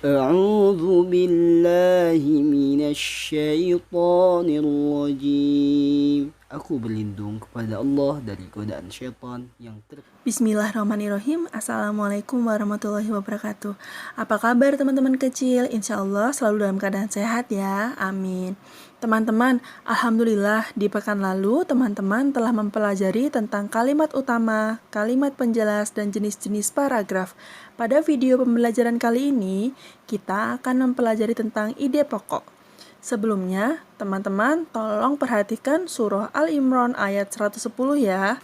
أعوذ بالله من الشيطان الرجيم. Aku berlindung kepada Allah dari godaan syaitan yang Bismillahirrahmanirrahim. Assalamualaikum warahmatullahi wabarakatuh. Apa kabar teman-teman kecil? Insya Allah selalu dalam keadaan sehat ya. Amin. Teman-teman, Alhamdulillah di pekan lalu teman-teman telah mempelajari tentang kalimat utama, kalimat penjelas, dan jenis-jenis paragraf. Pada video pembelajaran kali ini, kita akan mempelajari tentang ide pokok. Sebelumnya, teman-teman tolong perhatikan surah Al-Imran ayat 110 ya,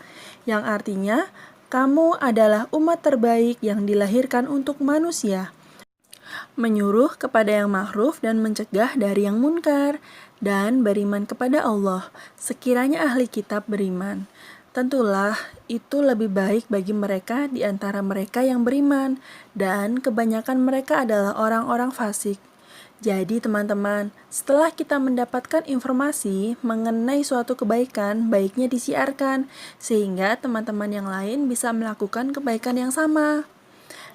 yang artinya, kamu adalah umat terbaik yang dilahirkan untuk manusia, menyuruh kepada yang ma'ruf dan mencegah dari yang munkar, dan beriman kepada Allah, sekiranya ahli kitab beriman. Tentulah itu lebih baik bagi mereka di antara mereka yang beriman, dan kebanyakan mereka adalah orang-orang fasik. Jadi teman-teman, setelah kita mendapatkan informasi mengenai suatu kebaikan, baiknya disiarkan, sehingga teman-teman yang lain bisa melakukan kebaikan yang sama.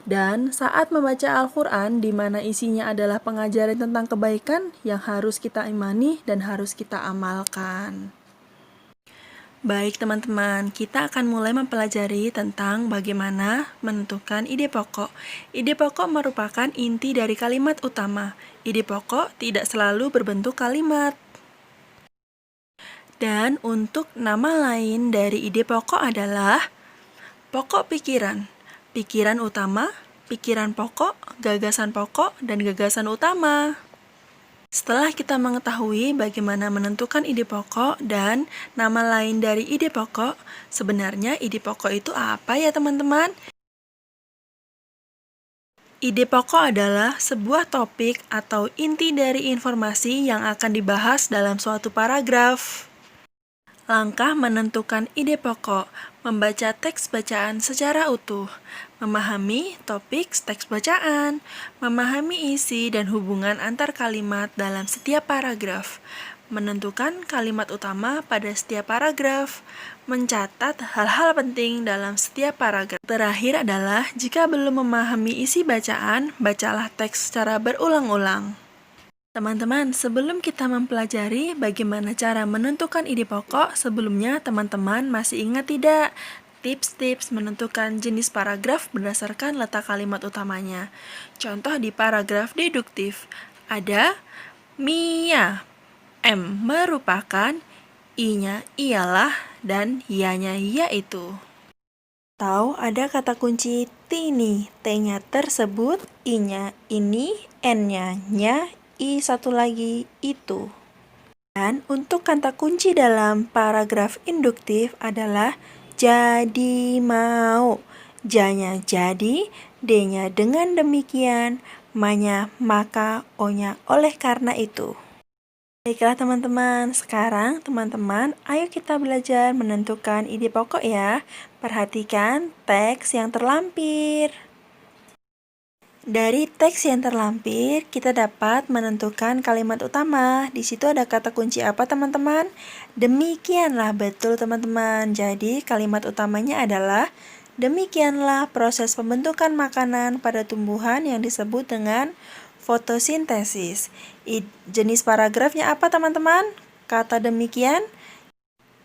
Dan saat membaca Al-Quran, di mana isinya adalah pengajaran tentang kebaikan yang harus kita imani dan harus kita amalkan. Baik teman-teman, kita akan mulai mempelajari tentang bagaimana menentukan ide pokok. Ide pokok merupakan inti dari kalimat utama. Ide pokok tidak selalu berbentuk kalimat. Dan untuk nama lain dari ide pokok adalah pokok pikiran. Pikiran utama, pikiran pokok, gagasan pokok, dan gagasan utama. Setelah kita mengetahui bagaimana menentukan ide pokok dan nama lain dari ide pokok, sebenarnya ide pokok itu apa ya teman-teman? Ide pokok adalah sebuah topik atau inti dari informasi yang akan dibahas dalam suatu paragraf. Langkah menentukan ide pokok, membaca teks bacaan secara utuh, memahami topik teks bacaan, memahami isi dan hubungan antar kalimat dalam setiap paragraf, menentukan kalimat utama pada setiap paragraf, mencatat hal-hal penting dalam setiap paragraf. Terakhir adalah, jika belum memahami isi bacaan, bacalah teks secara berulang-ulang. Teman-teman, sebelum kita mempelajari bagaimana cara menentukan ide pokok, sebelumnya teman-teman masih ingat tidak tips-tips menentukan jenis paragraf berdasarkan letak kalimat utamanya? Contoh di paragraf deduktif, ada Mia, M merupakan, I-nya ialah, dan Y-nya yaitu. Atau ada kata kunci tini, T-nya tersebut, I-nya ini, N-nya nya, I satu lagi itu. Dan untuk kata kunci dalam paragraf induktif adalah jadi mau, J-nya jadi, D-nya dengan demikian, M-nya maka, O-nya oleh karena itu. Baiklah teman-teman, sekarang teman-teman ayo kita belajar menentukan ide pokok ya. Perhatikan teks yang terlampir. Dari teks yang terlampir, kita dapat menentukan kalimat utama. Di situ ada kata kunci apa teman-teman? Demikianlah, betul teman-teman. Jadi kalimat utamanya adalah demikianlah proses pembentukan makanan pada tumbuhan yang disebut dengan fotosintesis. Jenis paragrafnya apa teman-teman? Kata demikian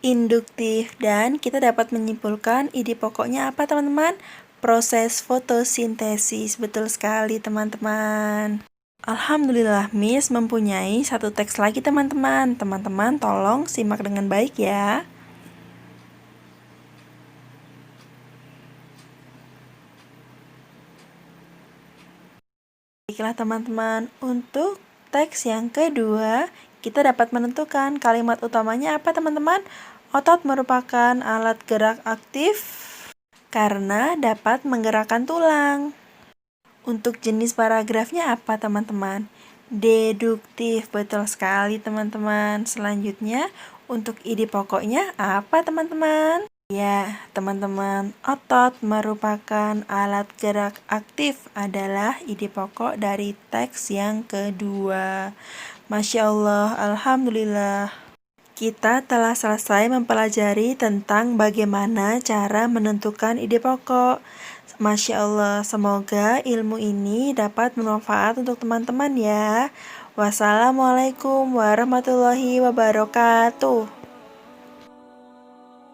induktif, dan kita dapat menyimpulkan ide pokoknya apa teman-teman? Proses fotosintesis. Betul sekali teman-teman. Alhamdulillah Miss mempunyai satu teks lagi teman-teman. Teman-teman tolong simak dengan baik ya. Baiklah teman-teman, untuk teks yang kedua, kita dapat menentukan kalimat utamanya apa teman-teman? Otot merupakan alat gerak aktif karena dapat menggerakkan tulang. Untuk jenis paragrafnya apa teman-teman? Deduktif, betul sekali teman-teman. Selanjutnya, untuk ide pokoknya apa teman-teman? Ya, teman-teman, otot merupakan alat gerak aktif adalah ide pokok dari teks yang kedua. Masya Allah, Alhamdulillah. Kita telah selesai mempelajari tentang bagaimana cara menentukan ide pokok. Masya Allah, semoga ilmu ini dapat bermanfaat untuk teman-teman ya. Wassalamualaikum warahmatullahi wabarakatuh.